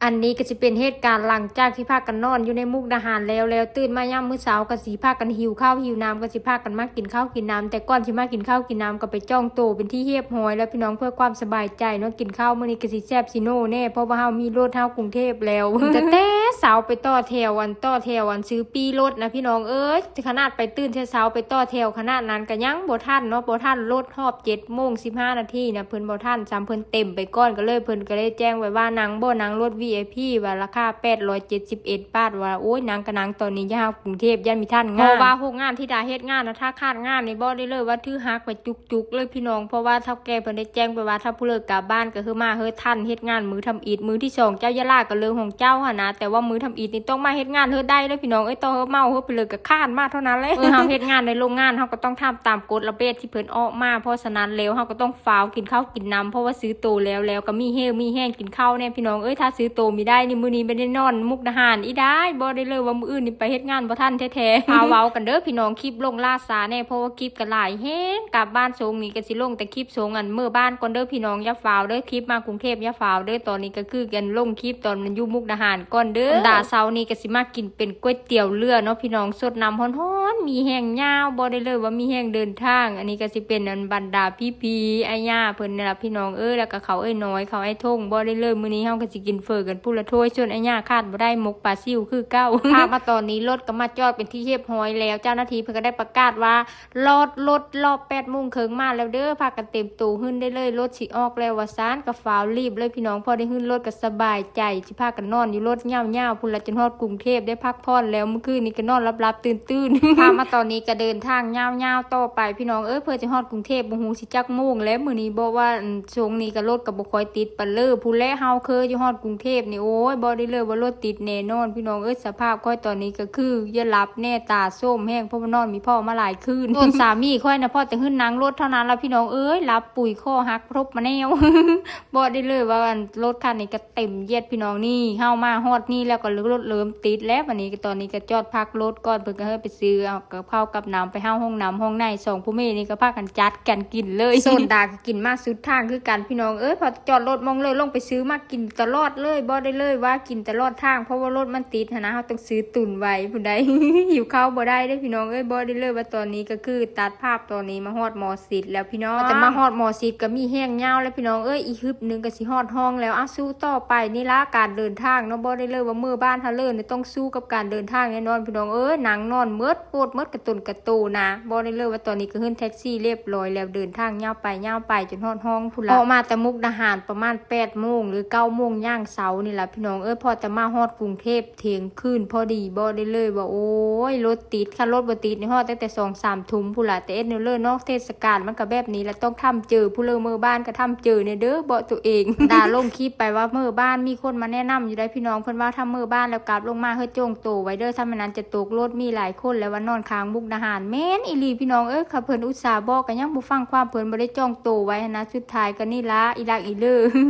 อันนี้ก็จะเป็นเหตุการณ์หลังจากที่พากันนอนอยู่ในมุกดาหารแล้วตื่นมาย่ำมื้อเช้าก็สิพากันหิวข้าวหิวน้ำก็สิพากันมากินข้าวกินน้ำแต่ก่อนสิมากินข้าวกินน้ำก็ไปจ้องโตเป็นที่เรียบร้อยแล้วพี่น้องเพื่อความสบายใจเนาะกินข้าวมื้อนี้ก็สิแซ่บสิโน่แน่เพราะว่าเฮามีรถเฮากรุงเทพแล้วแต่เช้าไปต่อแถวซื้อปีรถนะพี่น้องเอ้ยขนาดไปตื่นเช้าไปต่อแถวขนาดนั้นก็ยังบ่ทันเนาะบ่ทันรถฮอบ7:15 นาทีนะเพิ่นบ่ทันซ้ำเพิ่นเต็มไปก่อนก็เลยเพิ่นก็เลยแจ้งไว้ว่านั่งบ่นั่งรถ VIP ว่าราคา871 บาทว่าโอ้ยนั่งก็นั่งตอนนี้ยาวกรุงเทพยันมีทันงานเพราะว่าโรงงานที่ดาเฮ็ดงานนะถ้าขาดงานนี่บ่ได้เลยว่าถือฮักไปจุกๆเลยพี่น้องเพราะว่าเฒ่าแก่เพิ่นได้แจ้งไปว่าถ้าผู้เลิกกลับบ้านก็คือมาเฮ็ดทันเฮ็ดงานมื้อทำอิฐมื้อที่2เจ้ายะลาก็เรื่องของเจ้าหั่นนะแต่ว่ามื้อทำอิฐนี่ต้องมาเฮ็ดงานเฮ็ดได้เลยพี่น้องเอ้ยต่อเฮ็ดเมาเฮ็ดไปเลยก็ค้านมาเท่านั้นเลยเฮาเฮ็ดงานในโรงงานเฮาก็ต้องทำตามกฎระเบียบที่เพิ่นออกมาเพราะฉะนั้นแล้วเฮาก็ต้องฟาวกินข้าวกินน้ำเพราะว่าซื้อโตแล้วก็มีเฮลมีแห้งกินข้าวแน่พี่น้องเอ้ยถ้าซื้อโตมีได้นี่มื้อนี้ไม่ได้นอนมุกดาหารอีได้บ่ได้เลยว่ามื้ออื่นนี่ไปเฮ็ดงานบ่ทันแท้ๆเว้ากันเด้อพี่น้องคลิปลงล่าสาแน่เพราะว่าคลิปก็หลายแฮงกลับบ้านสงนี่ก็สิลงแต่คลิปสงอันมื้อบ้านก่อนเด้อพี่น้องอย่าฟาวเด้อคลิปมากรุงเทพอย่าฟาวเด้อตอนนี้ก็คือกันลงคลิปตอนมันอยู่มุกดาหารก่อนเด้อดาเช้านี้ก็สิมากินเป็นก๋วยเตี๋ยวเรือเนาะพี่น้องสดน้ำร้อนๆมีแห้งยาวบ่ได้เลยว่ามีแห้งเดินทางอันนี้ก็สิเป็นอันบรรดาพี่ๆอ้ายย่าเพิ่นนี่ล่ะพี่น้องเอ้ยแล้วก็เขาเอ้ยน้อยเขาไอ้ทงบ่ได้เลยมื้อนี้เฮาก็สิกินเฟอกันผู้ละถ้วยส่วนอ้ายย่าคาดบ่ได้มกปลาซิวคือเก่าพามาตอนนี้รถก็มาจอดเป็นที่เรียบร้อยแล้วเจ้าหน้าที่เพิ่นก็ได้ประกาศว่ารอบ8:30 นมาแล้วเด้อพากันเต็มตู้ขึ้นได้เลยรถสิออกแล้วว่าซานก็ฟ้าวรีบเลยพี่น้องพอได้ขึ้นรถก็สบายใจสิพากันนอนอยู่รถยาวๆพุ่นละจนฮอดกรุงเทพได้พักผ่อนแล้วเมื่อคืนนี้ก็นอนหลับๆตื่นๆพามาตอนนี้ก็เดินทางยาวๆต่อไปพี่น้องเอ้ยเพื่อจะฮอดกรุงเทพบ่ฮู้สิจักโมงแล้วมื้อนี้บ่ว่าช่วงนี้ก็รถก็บ่ค่อยติดปานเลยผู้แลเฮาเคยอยู่ฮอดกรุงเทพนี่โอ้ยบ่ได้เลยว่ารถติดแน่นอนพี่น้องเอ้ยสภาพค่อยตอนนี้ก็คืออย่าหลับแน่ตาส้มแห้งเพราะว่านอนมีพ่อมาหลายคืนส่วนสามีค่อยนะพ่อแต่ขึ้นนั่งรถเท่านั้นแล้วพี่น้องเอ้ยหลับปุ๋ยข้อหักพรบมาแนว บ่ได้เลยว่ารถคันนี้ก็เต็มเยียดพี่น้องนี่เฮามาฮอดนี่แล้วก็รถเริ่มติดแล้ววันนี้ก็ตอนนี้ก็จอดพักรถก่อนเพิ่นก็เฮ็ดไปซื้อเอากับข้าวกับน้ำไปห้องน้ำห้องใน2ผู้แม่นี่ก็พากันจัดกันกินเลยโซนดาก็กินมาสุดทางคือกันพี่น้องเอ้ยพอจอดรถมองเลยลงไปซื้อมากินตลอดเลยบ่ได้เลยว่ากินตลอดทางเพราะว่ารถมันติดนะเฮาต้องซื้อตุนไว้ผู้ใด หิวข้าวบ่ได้เด้พี่น้องเอ้ยบ่ได้เลยว่าตอนนี้ก็คือตัดภาพตอนนี้มาฮอดมอสิทธิ์แล้วพี่น้องแต่มาฮอดมอสิทธิ์ก็มีแห้งยาวแล้วพี่น้องเอ้ยอีกฮึบนึงก็สิฮอดห้องแล้วสู้ต่อไปนี่ละการเดินทางเนาะบ่ได้เลยว่ามื้อบ้านเฮาเลยนี่ต้องสู้กับการเดินทางแน่นอนพี่น้องเอ้ยหนังนอนเมิดปวดเมิดกระตุนกระตูนะบ่ได้เลยว่าตอนนี้ก็ขึ้นแท็กซี่เรียบร้อยแล้วเดินทางยาวไปจนฮอดห้องพุ่นละออกมาแต่มุกดาหารประมาณ8:00 นหรือ9:00 นย่างเช้านี่ล่ะพี่น้องเอ้ยพอจะมาฮอดกรุงเทพเที่ยงคืนพอดีบ่ได้เลยว่าโอ้ยรถติดคันรถบ่ติดนี่ฮอดตั้งแต่ 2-3 ทุ่มพุ่นล่ะแต่เนเลยนอกเทศกาลมันก็แบบนี้แล้วต้องทำเจอผู้เลอมื้อบ้านก็ทำเจอเนี่ยเด้อบ่ตัวเอง ดาลงคลิปไปว่ามื้อบ้านมีคนมาแนะนำอยู่ได้พี่น้องเพิ่นว่าถ้ามื้อบ้านแล้วกลับลงมาเฮ็ดโจงโตไว้เด้อถ้ามันนั้นจะตกรถมีหลายคนแล้วว่านอนค้างมุกดาหารแม่นอีหลีพี่น้องเอ้ยค่ะเพิ่นอุตส่าห์บอกก็ยังบ่ฟังความเพิ่นบ่ได้จองโตไว้นะสุดท้ายก็นี่ล่ะอีลักอีเลอ